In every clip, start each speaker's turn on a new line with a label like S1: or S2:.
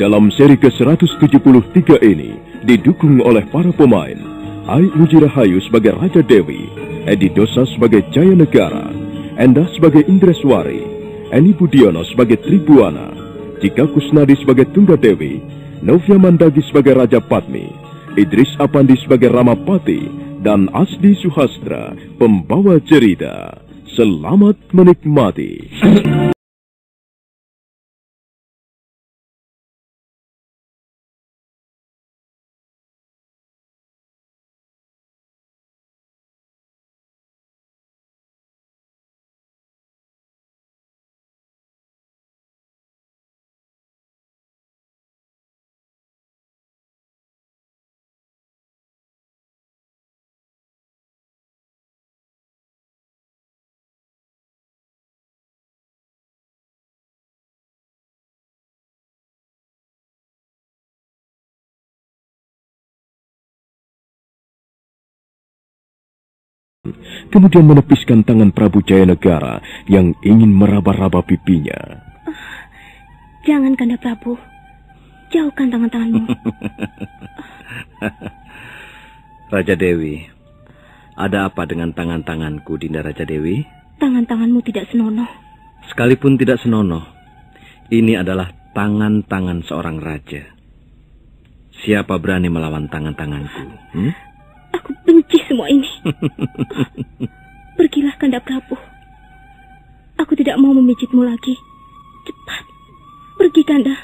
S1: Dalam seri ke-173 ini didukung oleh para pemain Ai Mujirahayu sebagai Raja Dewi, Edi Dosa sebagai Jaya Negara, Endah sebagai Indreswari, Eni Budiono sebagai Tribuana, Cika Kusnadi sebagai Tunggadewi, Novia Mandagi sebagai Raja Padmi, Idris Apandi sebagai Ramapati, dan Asdi Suhastra, pembawa cerita. Selamat menikmati. Kemudian menepiskan tangan Prabu Jayanegara yang ingin meraba-raba pipinya.
S2: Jangan, Kanda Prabu. Jauhkan tangan-tanganmu.
S3: Raja Dewi, ada apa dengan tangan-tanganku, Dinda Raja Dewi?
S2: Tangan-tanganmu tidak senonoh.
S3: Sekalipun tidak senonoh, ini adalah tangan-tangan seorang raja. Siapa berani melawan tangan-tanganku?
S2: Aku benci semua ini. Pergilah, Kanda Prabu. Aku tidak mau memijitmu lagi. Cepat, pergi, Kanda.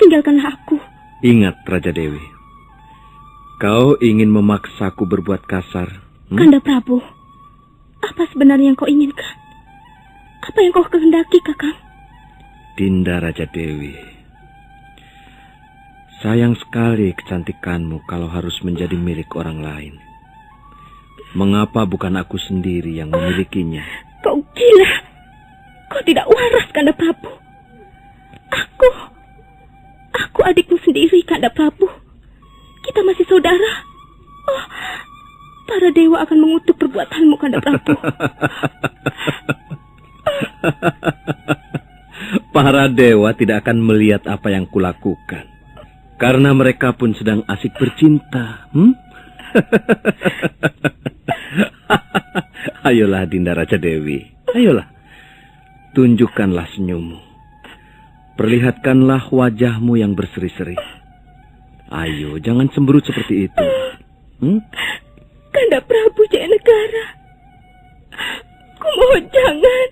S2: Tinggalkanlah aku.
S3: Ingat, Raja Dewi. Kau ingin memaksaku berbuat kasar.
S2: Kanda Prabu, apa sebenarnya yang kau inginkan? Apa yang kau kehendaki, Kakang?
S3: Dinda Raja Dewi, sayang sekali kecantikanmu kalau harus menjadi milik orang lain. Mengapa bukan aku sendiri yang memilikinya?
S2: Kau gila. Kau tidak waras, Kanda Prabu. Aku adikmu sendiri, Kanda Prabu. Kita masih saudara. Oh, para dewa akan mengutuk perbuatanmu, Kanda Prabu.
S3: Para dewa tidak akan melihat apa yang kulakukan. Karena mereka pun sedang asik bercinta. Ayolah, Dinda Raja Dewi. Ayolah. Tunjukkanlah senyummu. Perlihatkanlah wajahmu yang berseri-seri. Ayo, jangan cemberut seperti itu.
S2: Kanda Prabu Jayanegara, kumohon jangan.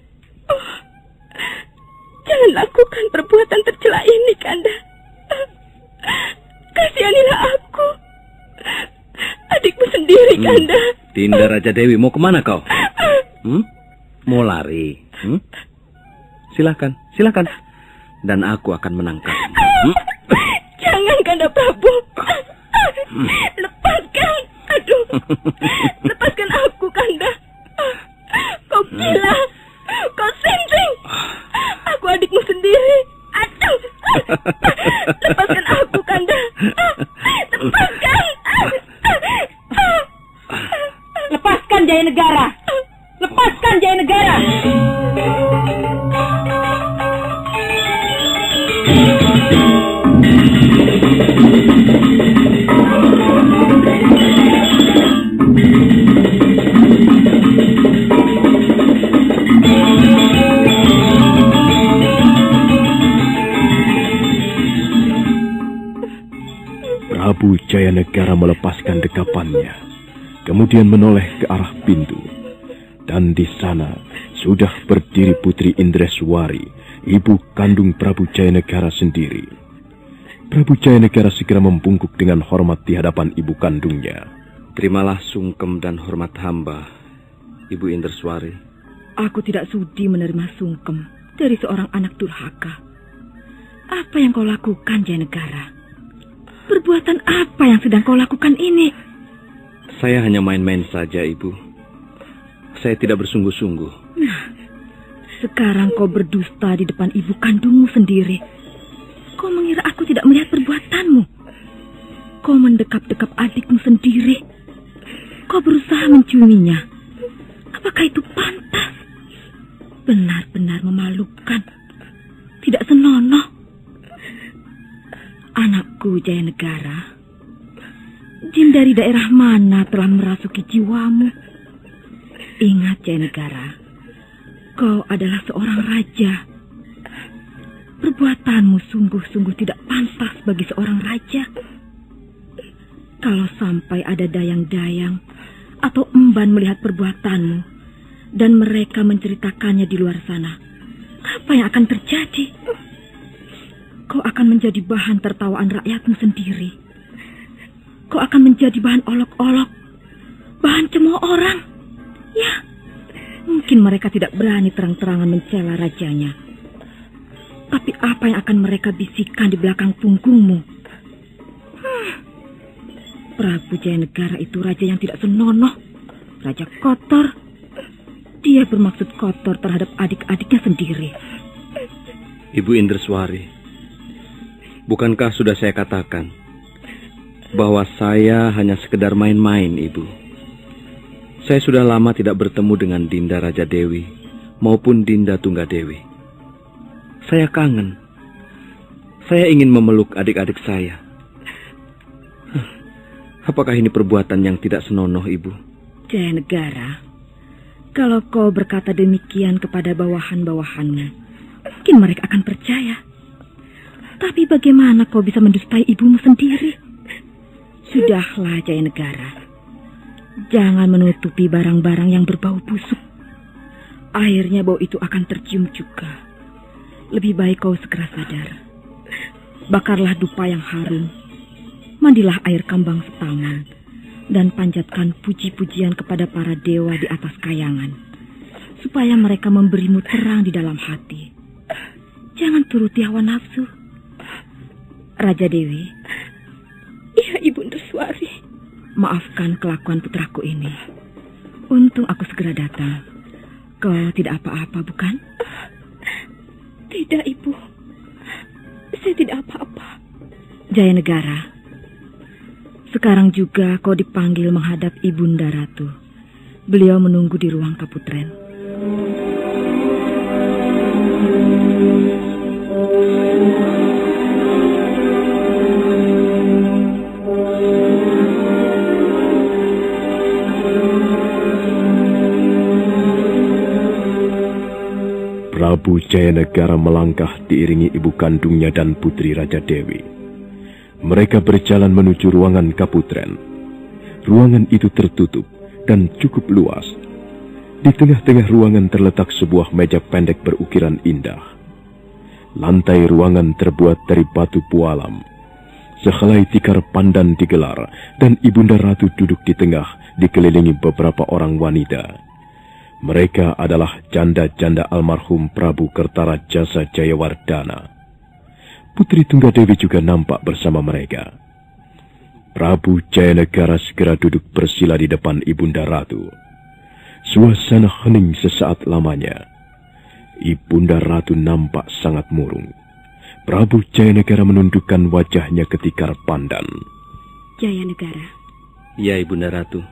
S2: Jangan lakukan perbuatan tercela ini, Kanda. Kasihanilah aku. Adikmu sendiri, Kanda.
S3: Dinda Raja Dewi, mau kemana kau? Mau lari? Silakan. Dan aku akan menangkapmu.
S2: Jangan, Kanda Prabu. Lepaskan. Aduh. Lepaskan aku, Kanda. Kau gila. Kau singsing. Aku adikmu sendiri. Aduh. Lepaskan aku, Kanda. Lepaskan. Lepaskan Jayanegara. Lepaskan Jayanegara.
S1: Prabu Jayanegara melepaskan dekapannya, kemudian menoleh ke arah pintu. Dan di sana sudah berdiri Putri Indreswari, ibu kandung Prabu Jayanegara sendiri. Prabu Jayanegara segera membungkuk dengan hormat di hadapan ibu kandungnya.
S3: Terimalah sungkem dan hormat hamba, Ibu Indreswari.
S4: Aku tidak sudi menerima sungkem dari seorang anak durhaka. Apa yang kau lakukan, Jayanegara? Perbuatan apa yang sedang kau lakukan ini?
S3: Saya hanya main-main saja, Ibu. Saya tidak bersungguh-sungguh.
S4: Nah, sekarang kau berdusta di depan ibu kandungmu sendiri. Kau mengira aku tidak melihat perbuatanmu. Kau mendekap-dekap adikmu sendiri. Kau berusaha menciuminya. Apakah itu pantas? Benar-benar memalukan. Tidak senonoh. Anakku Jayanegara, jin dari daerah mana telah merasuki jiwamu? Ingat Jayanegara, kau adalah seorang raja. Perbuatanmu sungguh-sungguh tidak pantas bagi seorang raja. Kalau sampai ada dayang-dayang atau emban melihat perbuatanmu dan mereka menceritakannya di luar sana, apa yang akan terjadi? Kau akan menjadi bahan tertawaan rakyatmu sendiri. Kau akan menjadi bahan olok-olok, bahan cemooh orang. Ya, mungkin mereka tidak berani terang-terangan mencela rajanya. Tapi apa yang akan mereka bisikkan di belakang punggungmu? Prabu Jayanegara itu raja yang tidak senonoh, raja kotor. Dia bermaksud kotor terhadap adik-adiknya sendiri.
S3: Ibu Indreswari, bukankah sudah saya katakan bahwa saya hanya sekedar main-main, Ibu? Saya sudah lama tidak bertemu dengan Dinda Raja Dewi maupun Dinda Tunggadewi. Saya kangen. Saya ingin memeluk adik-adik saya. Apakah ini perbuatan yang tidak senonoh, Ibu?
S4: Jayanegara, kalau kau berkata demikian kepada bawahan-bawahanmu, mungkin mereka akan percaya. Tapi bagaimana kau bisa mendustai ibumu sendiri? Sudahlah Jayanegara, jangan menutupi barang-barang yang berbau busuk. Akhirnya bau itu akan tercium juga. Lebih baik kau segera sadar. Bakarlah dupa yang harum, mandilah air kambang setaman, dan panjatkan puji-pujian kepada para dewa di atas kayangan, supaya mereka memberimu terang di dalam hati. Jangan turuti hawa nafsu. Raja Dewi.
S2: Iya, Ibu Indreswari.
S4: Maafkan kelakuan putraku ini. Untung aku segera datang. Kau tidak apa-apa, bukan?
S2: Tidak, Ibu. Saya tidak apa-apa.
S4: Jayanegara, sekarang juga kau dipanggil menghadap Ibunda Ratu. Beliau menunggu di ruang Kaputren.
S1: Prabu Jayanegara melangkah diiringi ibu kandungnya dan putri Raja Dewi. Mereka berjalan menuju ruangan Kaputren. Ruangan itu tertutup dan cukup luas. Di tengah-tengah ruangan terletak sebuah meja pendek berukiran indah. Lantai ruangan terbuat dari batu pualam. Sehelai tikar pandan digelar dan Ibunda Ratu duduk di tengah dikelilingi beberapa orang wanita. Mereka adalah janda-janda almarhum Prabu Kertarajasa Jayawardana. Putri Tunggadewi juga nampak bersama mereka. Prabu Jayanegara segera duduk bersila di depan Ibunda Ratu. Suasana hening sesaat lamanya. Ibunda Ratu nampak sangat murung. Prabu Jayanegara menundukkan wajahnya ke tikar pandan.
S2: Jayanegara.
S3: Ya, Ibunda Ratu.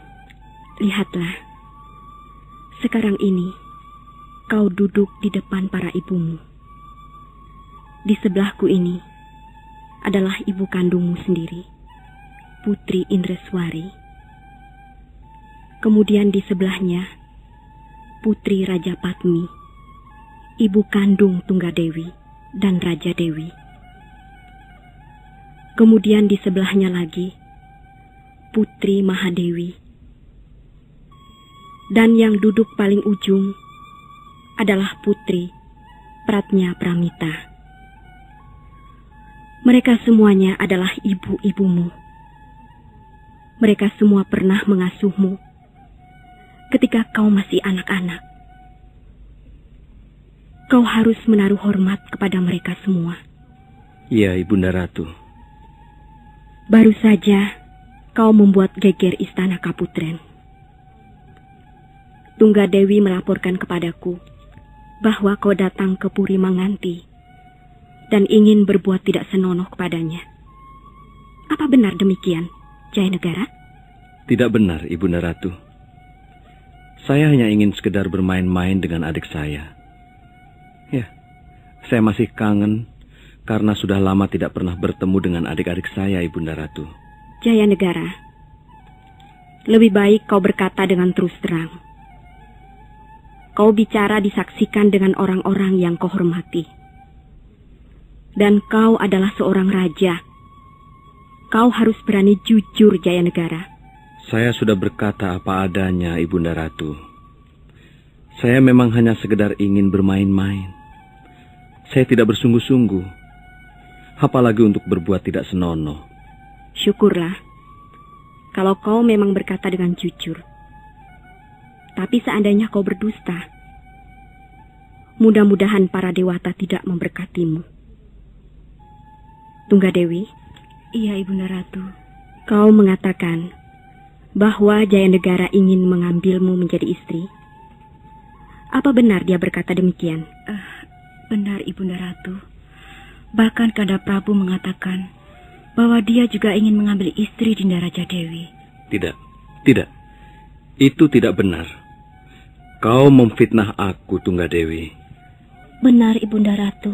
S2: Lihatlah. Sekarang ini, kau duduk di depan para ibumu. Di sebelahku ini adalah ibu kandungmu sendiri, Putri Indreswari. Kemudian di sebelahnya, Putri Raja Patmi, ibu kandung Tunggadewi dan Raja Dewi. Kemudian di sebelahnya lagi, Putri Mahadewi. Dan yang duduk paling ujung adalah Putri Pratnya Pramita. Mereka semuanya adalah ibu-ibumu. Mereka semua pernah mengasuhmu ketika kau masih anak-anak. Kau harus menaruh hormat kepada mereka semua.
S3: Iya, Ibunda Ratu.
S2: Baru saja kau membuat geger istana Kaputren. Tunggadewi melaporkan kepadaku bahwa kau datang ke Puri Manganti dan ingin berbuat tidak senonoh kepadanya. Apa benar demikian, Jayanegara?
S3: Tidak benar, Ibunda Ratu. Saya hanya ingin sekedar bermain-main dengan adik saya. Ya, saya masih kangen karena sudah lama tidak pernah bertemu dengan adik-adik saya, Ibunda Ratu.
S2: Jaya Negara, lebih baik kau berkata dengan terus terang. Kau bicara disaksikan dengan orang-orang yang kau hormati. Dan kau adalah seorang raja. Kau harus berani jujur, Jaya Negara.
S3: Saya sudah berkata apa adanya, Ibunda Ratu. Saya memang hanya sekedar ingin bermain-main. Saya tidak bersungguh-sungguh. Apalagi untuk berbuat tidak senonoh.
S2: Syukurlah, kalau kau memang berkata dengan jujur. Tapi seandainya kau berdusta, mudah-mudahan para dewata tidak memberkatimu. Tunggadewi.
S4: Iya, Ibunda Ratu.
S2: Kau mengatakan bahwa Jaya Negara ingin mengambilmu menjadi istri. Apa benar dia berkata demikian?
S4: Benar, Ibunda Ratu. Bahkan Kanda Prabu mengatakan bahwa dia juga ingin mengambil istri Dinda Raja Dewi.
S3: Tidak. Itu tidak benar. Kau memfitnah aku, Tunggadewi.
S5: Benar, Ibunda Ratu.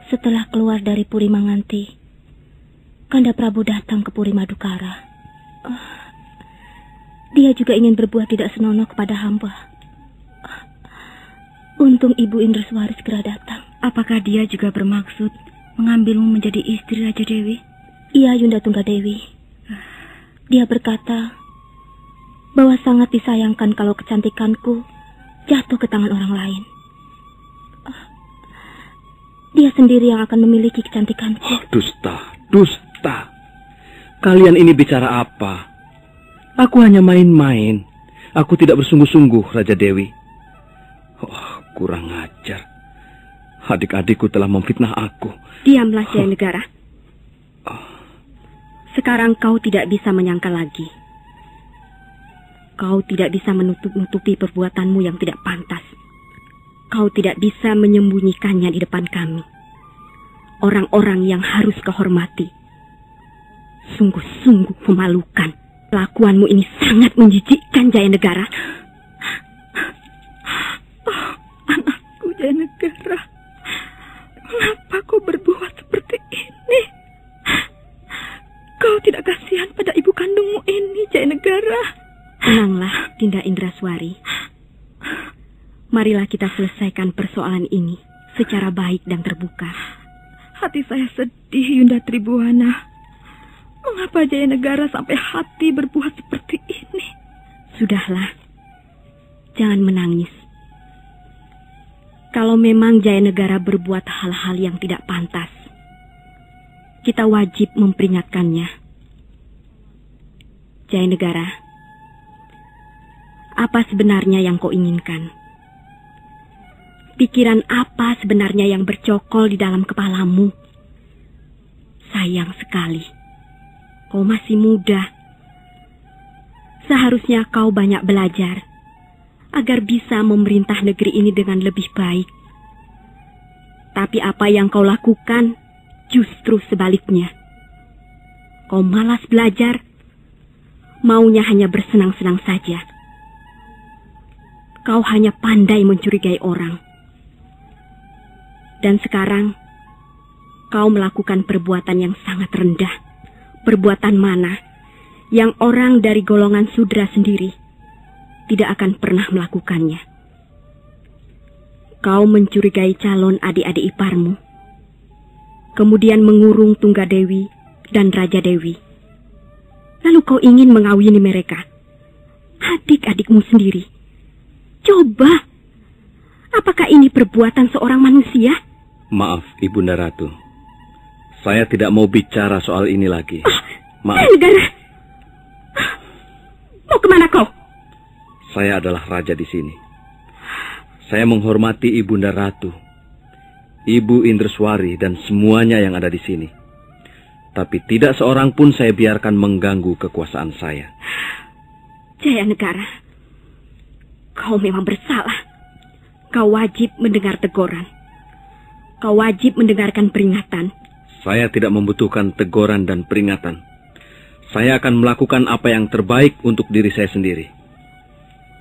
S5: Setelah keluar dari Puri Manganti, Kanda Prabu datang ke Puri Madukara. Dia juga ingin berbuat tidak senonoh kepada hamba. Untung Ibu Indreswari segera datang.
S4: Apakah dia juga bermaksud mengambilmu menjadi istri Raja Dewi?
S5: Iya, Yunda Tunggadewi. Dia berkata bahwa sangat disayangkan kalau kecantikanku jatuh ke tangan orang lain. Dia sendiri yang akan memiliki kecantikanku.
S3: Dusta. Kalian ini bicara apa? Aku hanya main-main. Aku tidak bersungguh-sungguh, Raja Dewi. Kurang ajar. Adik-adikku telah memfitnah aku.
S2: Diamlah, Jaya Negara. Sekarang kau tidak bisa menyangkal lagi. Kau tidak bisa menutup-nutupi perbuatanmu yang tidak pantas. Kau tidak bisa menyembunyikannya di depan kami. Orang-orang yang harus kau hormati. Sungguh-sungguh memalukan. Kelakuanmu ini sangat menjijikkan, Jaya Negara.
S4: Anakku, Jaya Negara. Mengapa kau berbuat seperti ini? Kau tidak kasihan pada ibu kandungmu ini, Jaya Negara.
S2: Tenanglah, Dinda Indraswari. Marilah kita selesaikan persoalan ini secara baik dan terbuka.
S4: Hati saya sedih, Yunda Tribuana. Mengapa Jaya Negara sampai hati berbuat seperti ini?
S2: Sudahlah, jangan menangis. Kalau memang Jaya Negara berbuat hal-hal yang tidak pantas, kita wajib memperingatkannya. Jaya Negara, apa sebenarnya yang kau inginkan? Pikiran apa sebenarnya yang bercokol di dalam kepalamu? Sayang sekali, kau masih muda. Seharusnya kau banyak belajar agar bisa memerintah negeri ini dengan lebih baik. Tapi apa yang kau lakukan justru sebaliknya. Kau malas belajar, maunya hanya bersenang-senang saja. Kau hanya pandai mencurigai orang. Dan sekarang, kau melakukan perbuatan yang sangat rendah. Perbuatan mana yang orang dari golongan sudra sendiri tidak akan pernah melakukannya. Kau mencurigai calon adik-adik iparmu, kemudian mengurung Tunggadewi dan Raja Dewi. Lalu kau ingin mengawini mereka, adik-adikmu sendiri. Coba, apakah ini perbuatan seorang manusia?
S3: Maaf, Ibunda Ratu. Saya tidak mau bicara soal ini lagi. Maaf.
S2: Negara, mau kemana kau?
S3: Saya adalah raja di sini. Saya menghormati Ibunda Ratu, Ibu Indreswari, dan semuanya yang ada di sini. Tapi tidak seorang pun saya biarkan mengganggu kekuasaan saya.
S2: Jaya Negara, kau memang bersalah. Kau wajib mendengar teguran. Kau wajib mendengarkan peringatan.
S3: Saya tidak membutuhkan teguran dan peringatan. Saya akan melakukan apa yang terbaik untuk diri saya sendiri.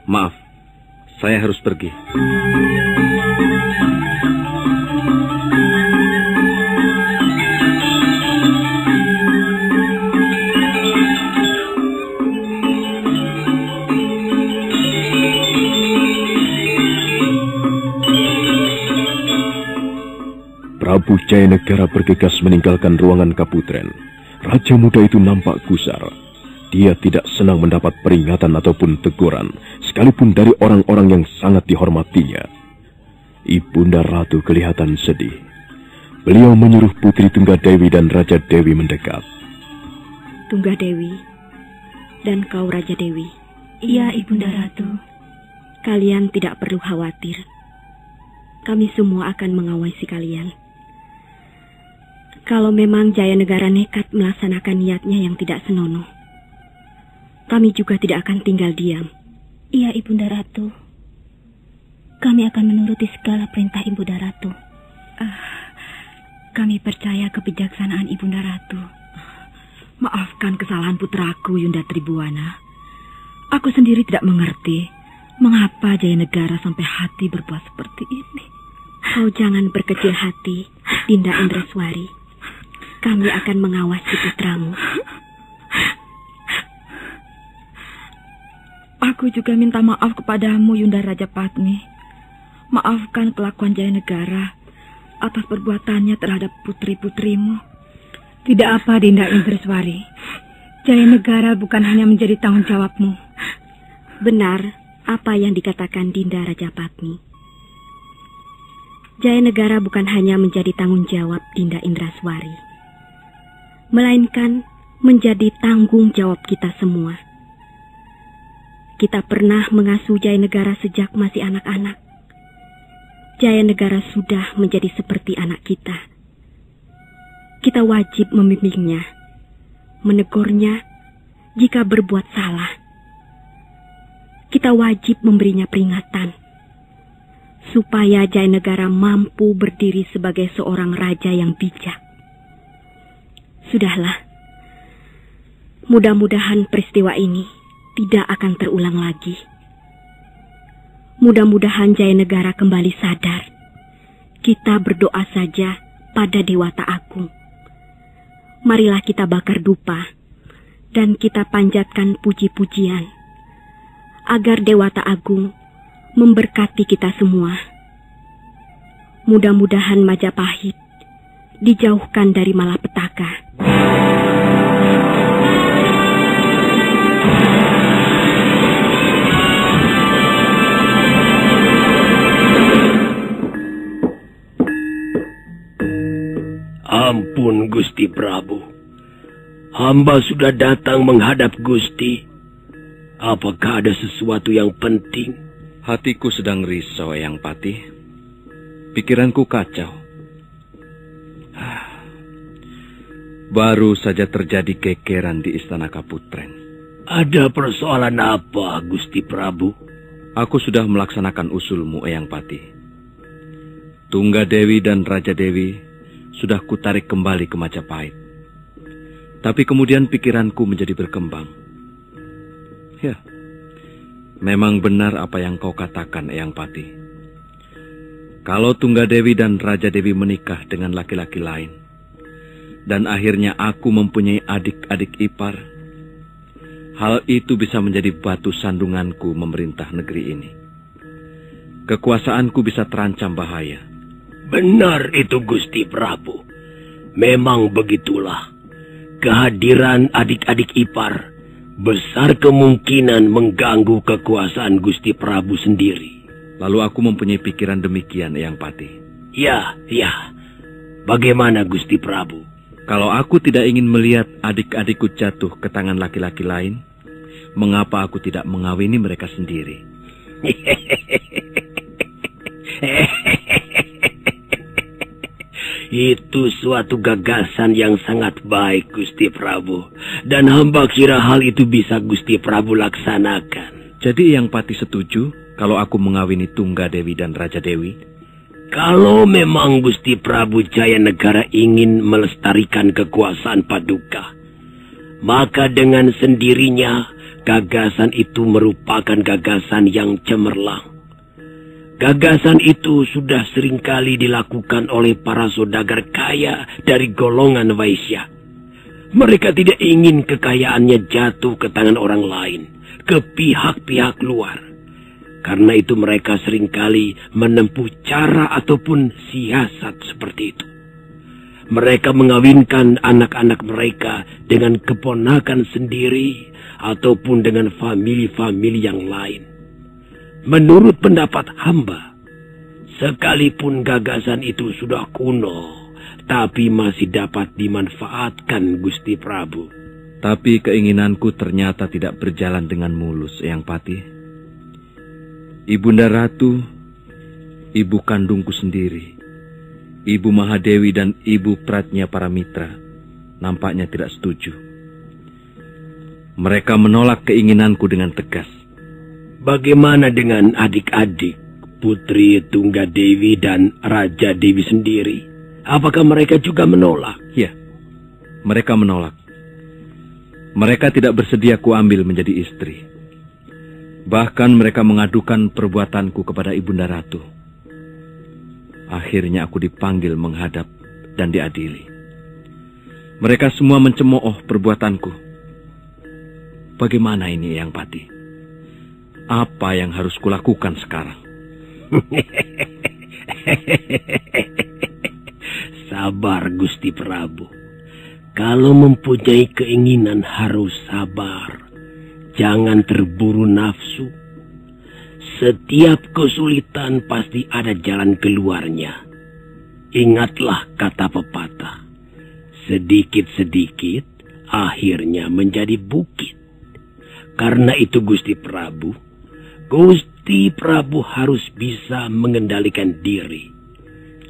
S3: Maaf, saya harus pergi.
S1: Jaya Negara bergegas meninggalkan ruangan Kaputren, raja muda itu nampak gusar. Dia tidak senang mendapat peringatan ataupun teguran, sekalipun dari orang-orang yang sangat dihormatinya. Ibunda Ratu kelihatan sedih. Beliau menyuruh Putri Tunggadewi dan Raja Dewi mendekat.
S2: Tunggadewi dan kau Raja Dewi.
S5: Iya, Ibunda Ratu.
S2: Kalian tidak perlu khawatir. Kami semua akan mengawasi kalian. Kalau memang Jaya Negara nekat melaksanakan niatnya yang tidak senonoh, kami juga tidak akan tinggal diam.
S5: Iya, Ibunda Ratu. Kami akan menuruti segala perintah Ibunda Ratu.
S4: Kami percaya kebijaksanaan Ibunda Ratu. Maafkan kesalahan putraku, Yunda Tribuana. Aku sendiri tidak mengerti mengapa Jaya Negara sampai hati berbuat seperti ini.
S2: Kau jangan berkecil hati, Dinda Indreswari. Kami akan mengawasi putramu.
S4: Aku juga minta maaf kepadamu, Yunda Rajapatni. Maafkan kelakuan Jaya Negara atas perbuatannya terhadap putri-putrimu.
S6: Tidak apa, Dinda Indreswari. Jaya Negara bukan hanya menjadi tanggung jawabmu.
S2: Benar apa yang dikatakan Dinda Rajapatni. Jaya Negara bukan hanya menjadi tanggung jawab Dinda Indreswari, melainkan menjadi tanggung jawab kita semua. Kita pernah mengasuh Jaya Negara sejak masih anak-anak. Jaya Negara sudah menjadi seperti anak kita. Kita wajib membimbingnya, menegurnya jika berbuat salah. Kita wajib memberinya peringatan, supaya Jaya Negara mampu berdiri sebagai seorang raja yang bijak. Sudahlah, mudah-mudahan peristiwa ini tidak akan terulang lagi. Mudah-mudahan Jaya Negara kembali sadar. Kita berdoa saja pada Dewata Agung. Marilah kita bakar dupa dan kita panjatkan puji-pujian agar Dewata Agung memberkati kita semua. Mudah-mudahan Majapahit dijauhkan dari malapetaka.
S7: Ampun, Gusti Prabu. Hamba sudah datang menghadap Gusti. Apakah ada sesuatu yang penting?
S3: Hatiku sedang risau, Eyang Patih. Pikiranku kacau. Baru saja terjadi kekeran di Istana Kaputren.
S7: Ada persoalan apa, Gusti Prabu?
S3: Aku sudah melaksanakan usulmu, Eyang Patih. Tunggadewi dan Raja Dewi sudah kutarik kembali ke Majapahit. Tapi kemudian pikiranku menjadi berkembang. Ya, memang benar apa yang kau katakan, Eyang Patih. Kalau Tunggadewi dan Raja Dewi menikah dengan laki-laki lain, dan akhirnya aku mempunyai adik-adik ipar, hal itu bisa menjadi batu sandunganku memerintah negeri ini. Kekuasaanku bisa terancam bahaya.
S7: Benar itu, Gusti Prabu. Memang begitulah. Kehadiran adik-adik ipar besar kemungkinan mengganggu kekuasaan Gusti Prabu sendiri.
S3: Lalu aku mempunyai pikiran demikian, Eyang Patih.
S7: Ya. Bagaimana, Gusti Prabu?
S3: Kalau aku tidak ingin melihat adik-adikku jatuh ke tangan laki-laki lain, mengapa aku tidak mengawini mereka sendiri?
S7: Itu suatu gagasan yang sangat baik, Gusti Prabu. Dan hamba kira hal itu bisa Gusti Prabu laksanakan.
S3: Jadi Eyang Patih setuju kalau aku mengawini Tunggadewi dan Raja Dewi?
S7: Kalau memang Gusti Prabu Jaya Negara ingin melestarikan kekuasaan Paduka, maka dengan sendirinya gagasan itu merupakan gagasan yang cemerlang. Gagasan itu sudah seringkali dilakukan oleh para saudagar kaya dari golongan Waisya. Mereka tidak ingin kekayaannya jatuh ke tangan orang lain, ke pihak-pihak luar. Karena itu mereka seringkali menempuh cara ataupun siasat seperti itu. Mereka mengawinkan anak-anak mereka dengan keponakan sendiri ataupun dengan famili-famili yang lain. Menurut pendapat hamba, sekalipun gagasan itu sudah kuno, tapi masih dapat dimanfaatkan, Gusti Prabu.
S3: Tapi keinginanku ternyata tidak berjalan dengan mulus, Eyang Patih. Ibunda Ratu, ibu kandungku sendiri, Ibu Mahadewi dan Ibu Pratnya Paramitra nampaknya tidak setuju. Mereka menolak keinginanku dengan tegas.
S7: Bagaimana dengan adik-adik, Putri Tunggadewi dan Raja Dewi sendiri? Apakah mereka juga menolak?
S3: Ya, mereka menolak. Mereka tidak bersedia kuambil menjadi istri. Bahkan mereka mengadukan perbuatanku kepada Ibunda Ratu. Akhirnya aku dipanggil menghadap dan diadili. Mereka semua mencemooh perbuatanku. Bagaimana ini, Eyang Patih? Apa yang harus kulakukan sekarang?
S7: Sabar, Gusti Prabu. Kalau mempunyai keinginan harus sabar. Jangan terburu nafsu. Setiap kesulitan pasti ada jalan keluarnya. Ingatlah kata pepatah. Sedikit-sedikit akhirnya menjadi bukit. Karena itu Gusti Prabu harus bisa mengendalikan diri.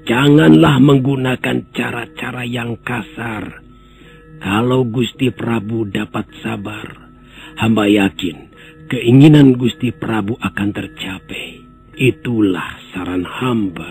S7: Janganlah menggunakan cara-cara yang kasar. Kalau Gusti Prabu dapat sabar, hamba yakin keinginan Gusti Prabu akan tercapai. Itulah saran hamba.